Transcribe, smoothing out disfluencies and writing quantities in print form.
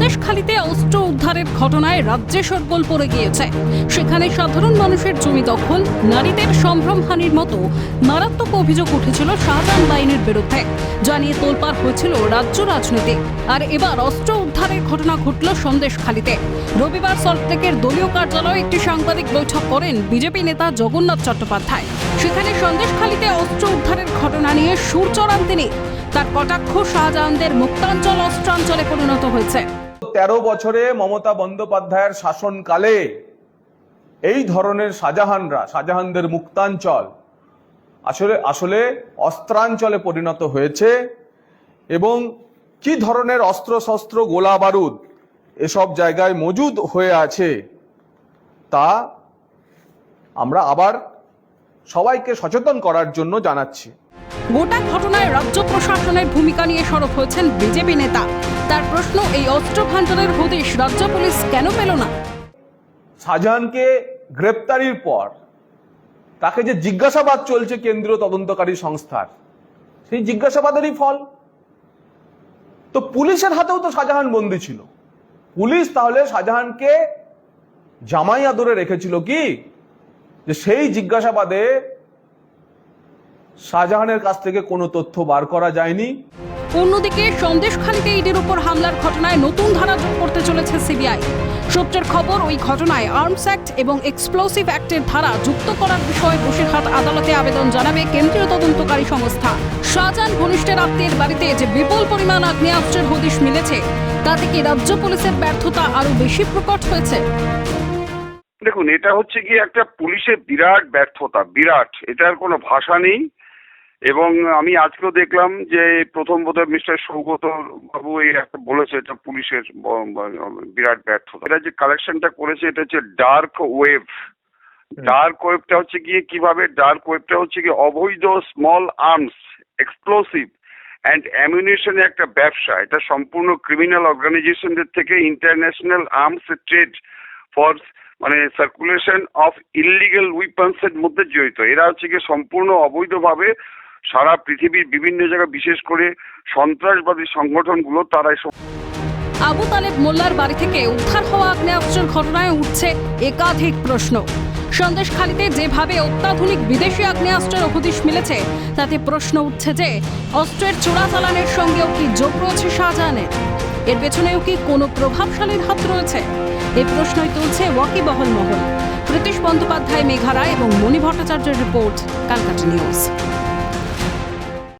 সন্দেশখালীতে অস্ত্র উদ্ধারের ঘটনায় রাজ্যে শোরগোল পড়ে গিয়েছে। সেখানে সাধারণ মানুষের জমি দখল, নারীদের সম্ভ্রমহানির মতো মারাত্মক অভিযোগ উঠেছিল শাহজাহান বাহিনীর বিরুদ্ধে, জানিয়ে তোলপাড় হয়েছিল রাজ্য রাজনীতি। আর এবার অস্ত্র উদ্ধারের ঘটনা ঘটল সন্দেশখালীতে। রবিবার সল্টলেকের দলীয় কার্যালয়ে একটি সাংবাদিক বৈঠক করেন বিজেপি নেতা জগন্নাথ চট্টোপাধ্যায়। সেখানে সন্দেশখালীতে অস্ত্র উদ্ধারের ঘটনা নিয়ে সুর চড়ান তিনি। তার কটাক্ষ শাহজাহানদের মুক্তাঞ্চল অস্ত্রাঞ্চলে পরিণত হয়েছে। 13 বছরে মমতা বন্দ্যোপাধ্যায়ের শাসনকালে এই ধরনের শাহজাহানদের মুক্তাঞ্চল আসলে অস্ত্রাঞ্চলে পরিণত হয়েছে। এবং কি ধরনের অস্ত্রশস্ত্র, গোলা বারুদ এসব জায়গায় মজুদ হয়ে আছে তা আমরা আবার সবাইকে সচেতন করার জন্য জানাচ্ছি। গোটা ঘটনায় রাজ্য প্রশাসনের ভূমিকা নিয়ে সরব হয়েছেন বিজেপি নেতা। তার প্রশ্ন, এই অস্ত্র ভান্ডারের হদিশ রাজ্য পুলিশ কেন পেল না? শাহজাহানকে গ্রেপ্তারির পর তাকে যে জিজ্ঞাসাবাদ চলছে কেন্দ্রীয় তদন্তকারী সংস্থার, সেই জিজ্ঞাসাবাদেরই ফল। তো পুলিশের হাতেও তো শাহজাহান বন্দী ছিল। পুলিশ তাহলে শাহজাহানকে জামাই আদরে রেখেছিল কি, যে সেই জিজ্ঞাসাবাদে শাহজাহানের কাছ থেকে কোনো তথ্য বার করা যায়নি। অন্যদিকে সন্দেশখালীতে ইডির উপর হামলার ঘটনায় নতুন ধারা যোগ করতে চলেছে সিবিআই। সূত্রের খবর, ওই ঘটনায় আর্মস অ্যাক্ট এবং এক্সপ্লোসিভ অ্যাক্টের ধারা যুক্ত করার বিষয়ে বসিরহাট আদালতে আবেদন জানাবে কেন্দ্রীয় তদন্তকারী সংস্থা। শাহজাহান ঘনিষ্ঠের আত্মীয়ের বাড়িতে যে বিপুল পরিমাণ আগ্নেয়াস্ত্রের হদিশ মিলেছে, তাতে কি রাজ্য পুলিশের ব্যর্থতা আরো বেশি প্রকট হয়েছে? দেখুন, এটা হচ্ছে কি একটা পুলিশের বিরাট ব্যর্থতা, বিরাট, এটার কোনো ভাষা নেই। এবং আমি আজকেও দেখলাম যে প্রথম বোধহয় মিস্টার সৌগত বাবু এই একটা বলেছে এটা পুলিশের বিরাট ব্যর্থতা। এটা যে কালেকশনটা করেছে এটা হচ্ছে ডার্ক ওয়েব। ডার্ক ওয়েবটা হচ্ছে গিয়ে কিভাবে, ডার্ক ওয়েবটা হচ্ছে কি অবৈধ স্মল আর্মস, এক্সপ্লোসিভ অ্যান্ড অ্যামিউনিশনের একটা ব্যবসা। এটা সম্পূর্ণ ক্রিমিনাল অর্গানাইজেশনদের থেকে ইন্টারন্যাশনাল আর্মস ট্রেড ফর মানে সার্কুলেশন অফ ইললিগাল উইপন্স এর মধ্যে জড়িত। এরা হচ্ছে কি সম্পূর্ণ অবৈধভাবে সারা পৃথিবীর বিভিন্ন জায়গায়, বিশেষ করে সন্ত্রাসবাদী সংগঠনগুলো, তারা এসব। আবু তালেব মোল্লার বাড়ি থেকে উদ্ধার হওয়া আগ্নেয়াস্ত্রের ঘটনায় উঠছে একাধিক প্রশ্ন। সন্দেশখালীতে যেভাবে অত্যাধুনিক বিদেশি আগ্নেয়াস্ত্রের হদিশ মিলেছে, তাতে প্রশ্ন উঠছে যে অস্ত্রের চোরাচালানের সঙ্গেও কি যোগ রয়েছে শাহজাহানের? এর পেছনেও কি কোনো প্রভাবশালীর হাত রয়েছে? এই প্রশ্নই তুলছে ওয়াকিবহল মহল। প্রীতিশ বন্দ্যোপাধ্যায়, মেঘা রায় এবং মণি ভট্টাচার্যের রিপোর্ট, ক্যালকাটা নিউজ।